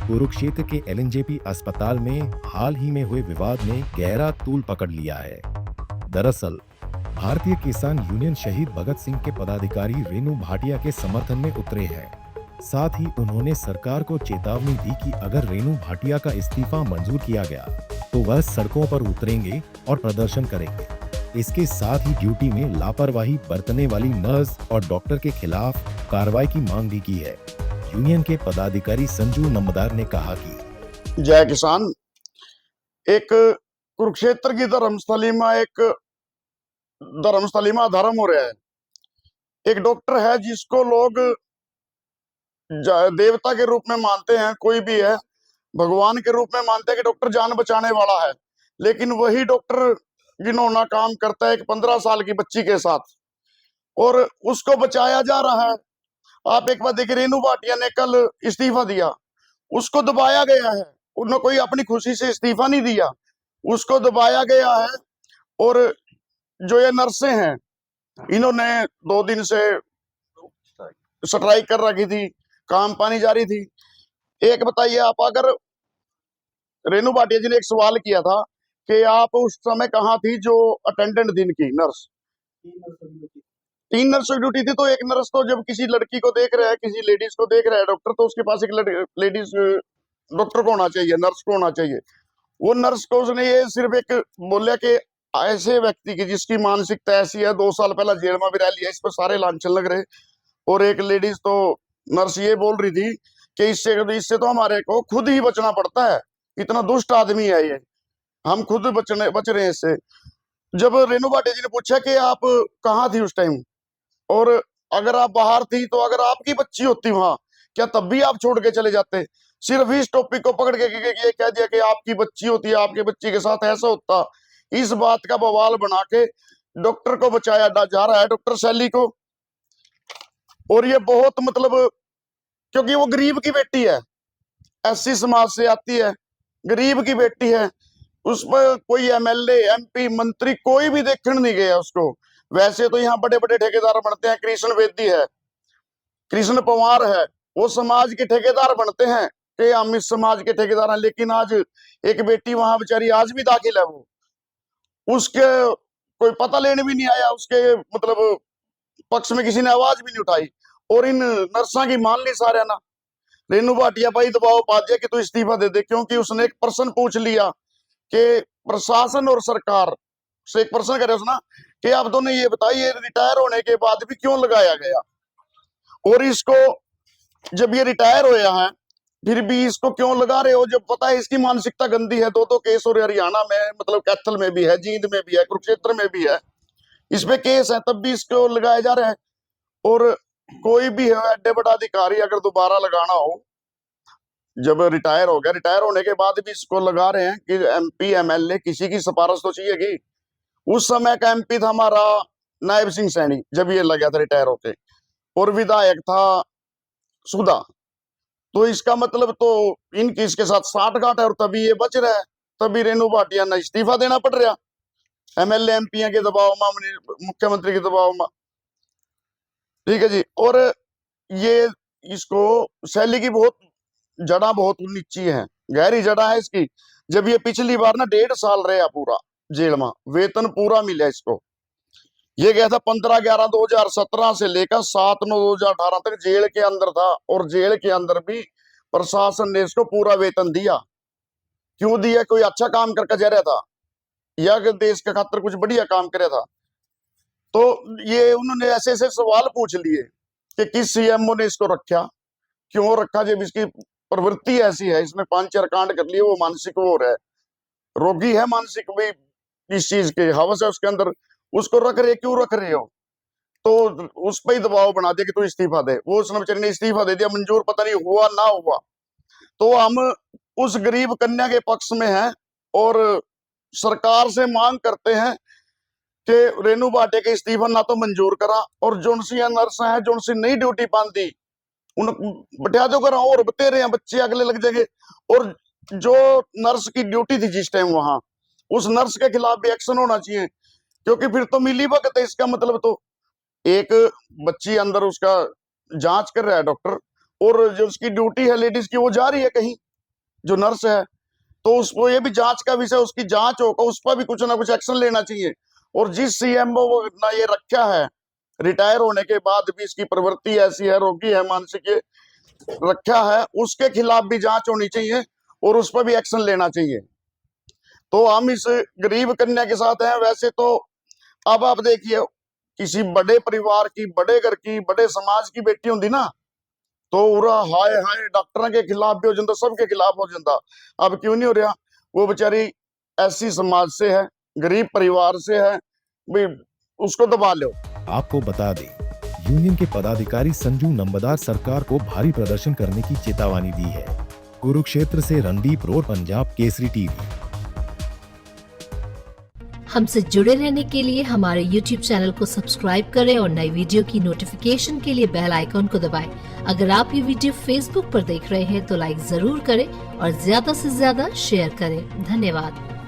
कुरुक्षेत्र के एलएनजेपी अस्पताल में हाल ही में हुए विवाद ने गहरा तूल पकड़ लिया है। दरअसल भारतीय किसान यूनियन शहीद भगत सिंह के पदाधिकारी रेणु भाटिया के समर्थन में उतरे हैं। साथ ही उन्होंने सरकार को चेतावनी दी कि अगर रेणु भाटिया का इस्तीफा मंजूर किया गया तो वह सड़कों पर उतरेंगे और प्रदर्शन करेंगे। इसके साथ ही ड्यूटी में लापरवाही बरतने वाली नर्स और डॉक्टर के खिलाफ कार्रवाई की मांग भी की है। यूनियन के पदाधिकारी संजू नंबदार ने कहा कि जय किसान। एक कुरुक्षेत्र की धर्मस्थली में अधर्म हो रहा है। एक डॉक्टर है जिसको लोग देवता के रूप में मानते हैं, कोई भी है भगवान के रूप में मानते हैं कि डॉक्टर जान बचाने वाला है, लेकिन वही डॉक्टर घिनौना काम करता है एक 15 साल की बच्ची के साथ और उसको बचाया जा रहा है। आप एक बार देखिए, रेणु भाटिया ने कल इस्तीफा दिया, उसको दबाया गया है। उन्होंने कोई अपनी खुशी से इस्तीफा नहीं दिया, उसको दबाया गया है। और जो ये नर्सें हैं, इन्होंने 2 दिन से स्ट्राइक कर रखी थी, काम पानी जारी थी। एक बताइए आप, अगर रेणु भाटिया जी ने एक सवाल किया था कि आप उस समय कहाँ थी जो अटेंडेंट दिन की नर्स, 3 नर्स की ड्यूटी थी। तो एक नर्स तो जब किसी लड़की को देख रहा है, किसी लेडीज को देख रहा है डॉक्टर, तो उसके पास एक लेडीज डॉक्टर को होना चाहिए, नर्स को होना चाहिए। वो नर्स को उसने ये सिर्फ एक बोला कि ऐसे व्यक्ति की जिसकी मानसिकता ऐसी है, 2 साल पहले जेल में भी रह लिया, इस पर सारे लांछन लग रहे। और एक लेडीज तो नर्स ये बोल रही थी कि इससे तो हमारे को खुद ही बचना पड़ता है, इतना दुष्ट आदमी है ये, हम खुद बच रहे हैं इससे। जब रेणु भाटिया जी ने पूछा कि आप कहाँ थी उस टाइम, और अगर आप बाहर थी तो अगर आपकी बच्ची होती वहां, क्या तब भी आप छोड़ के चले जाते? सिर्फ इस टॉपिक को पकड़ के ये कह दिया कि आपकी बच्ची होती है, आपके बच्ची के साथ ऐसा होता। इस बात का बवाल बना के डॉक्टर को बचाया जा रहा है, डॉक्टर शैली को। और ये बहुत मतलब, क्योंकि वो गरीब की बेटी है, एससी समाज से आती है, गरीब की बेटी है, उस पर कोई एमएलए एमपी मंत्री कोई भी देखने नहीं गया उसको। वैसे तो यहाँ बड़े बड़े ठेकेदार बनते हैं, कृष्ण बेदी है, कृष्ण पवार है, वो समाज के ठेकेदार बनते हैं कि हम इस समाज के ठेकेदार हैं। लेकिन आज एक बेटी वहां बेचारी आज भी दाखिल है, वो उसके कोई पता लेने भी नहीं आया, उसके मतलब पक्ष में किसी ने आवाज भी नहीं उठाई। और इन नर्सा की मान ली सारे ना। रेणु भाटिया भाई दबाव पा दिया कि तू इस्तीफा दे दे, क्योंकि उसने एक प्रश्न पूछ लिया कि प्रशासन और सरकार से, एक प्रश्न करे उसने कि आप दोनों ये बताइए, रिटायर होने के बाद भी क्यों लगाया गया, और इसको जब ये रिटायर होया है फिर भी इसको क्यों लगा रहे हो, जब पता है इसकी मानसिकता गंदी है। 2 केस और हरियाणा में, मतलब कैथल में भी है, जींद में भी है, कुरुक्षेत्र में भी है, इस पे केस है, तब भी इसको लगाया जा रहा है। और कोई भी है एडे बड़ा अधिकारी अगर दोबारा लगाना हो, जब रिटायर हो गया, रिटायर होने के बाद भी इसको लगा रहे हैं कि एमपी एमएलए किसी की सिफारिश तो चाहिए कि। उस समय का एमपी था हमारा नायब सिंह सैनी, जब ये लग गया था रिटायर होके, और विधायक था सुधा। तो इसका मतलब तो इनकी इसके साथ साठ गांठ है, और तभी ये बच रहा है, तभी रेणु भाटिया ने इस्तीफा देना पड़ रहा एमएलए एमपी के दबाव में, मुख्यमंत्री के दबाव में। ठीक है जी। और ये इसको शैली की बहुत जड़ा बहुत नीची है, गहरी जड़ा है इसकी। जब ये पिछली बार ना 1.5 साल रहा पूरा जेल में, वेतन पूरा मिला इसको। ये गया था 15/11/2017 से लेकर 7/9/2018 तक जेल के अंदर था, और जेल के अंदर भी प्रशासन ने इसको पूरा वेतन दिया। क्यों दिया? कोई अच्छा काम करके जा रहा था या देश के खातिर कुछ बढ़िया काम करे था? तो ये उन्होंने ऐसे ऐसे सवाल पूछ लिए कि किस सीएमओ ने इसको रखा, क्यों रखा, जब इसकी प्रवृत्ति ऐसी है, इसने 5-4 कांड कर लिए, वो मानसिक वो रहा है, रोगी है मानसिक भी, इस चीज के हवस है उसके अंदर, उसको रख रहे, क्यों रख रहे हो? तो उस पर ही दबाव बना दिया कि तू इस्तीफा दे। वो उसने बेचारे ने इस्तीफा दे दिया, मंजूर पता नहीं हुआ ना हुआ। तो हम उस गरीब कन्या के पक्ष में हैं और सरकार से मांग करते हैं कि रेणु भाटिया के इस्तीफा ना तो मंजूर करा, और जोन सी नर्स है, जोन सी नई ड्यूटी बांधी, उन बटिया दो करा, और बते रहे हैं बच्चे अगले लग जाएंगे। और जो नर्स की ड्यूटी थी जिस टाइम वहां, उस नर्स के खिलाफ भी एक्शन होना चाहिए, क्योंकि फिर तो मिली भगत है। इसका मतलब तो एक बच्ची अंदर उसका जांच कर रहा है डॉक्टर, और जो उसकी ड्यूटी है लेडीज की, वो जा रही है कहीं, जो नर्स है, तो उसको ये भी जांच का विषय, उसकी जांच होगा, उस पर भी कुछ ना कुछ एक्शन लेना चाहिए। और जिस सीएमओ ना ये रखा है, रिटायर होने के बाद भी इसकी प्रवृत्ति ऐसी है, रोगी है, मानसिक रखा है, उसके खिलाफ भी जांच होनी चाहिए और उस पर भी एक्शन लेना चाहिए। तो हम इस गरीब कन्या के साथ हैं। वैसे तो अब आप देखिए, किसी बड़े परिवार की, बड़े घर की, बड़े समाज की बेटी होती ना, तो उरा हाय हाय डॉक्टर के खिलाफ भी हो जाता, सबके खिलाफ हो जाता। अब क्यों नहीं हो रहा? वो बेचारी ऐसी समाज से है, गरीब परिवार से है, भाई उसको दबा लो। आपको बता दें, यूनियन के पदाधिकारी संजू नंबरदार सरकार को भारी प्रदर्शन करने की चेतावनी दी है। कुरुक्षेत्र से रणदीप रोड, पंजाब केसरी टीवी। हमसे जुड़े रहने के लिए हमारे YouTube चैनल को सब्सक्राइब करें और नई वीडियो की नोटिफिकेशन के लिए बेल आइकॉन को दबाएं। अगर आप ये वीडियो Facebook पर देख रहे हैं तो लाइक जरूर करें और ज्यादा से ज्यादा शेयर करें। धन्यवाद।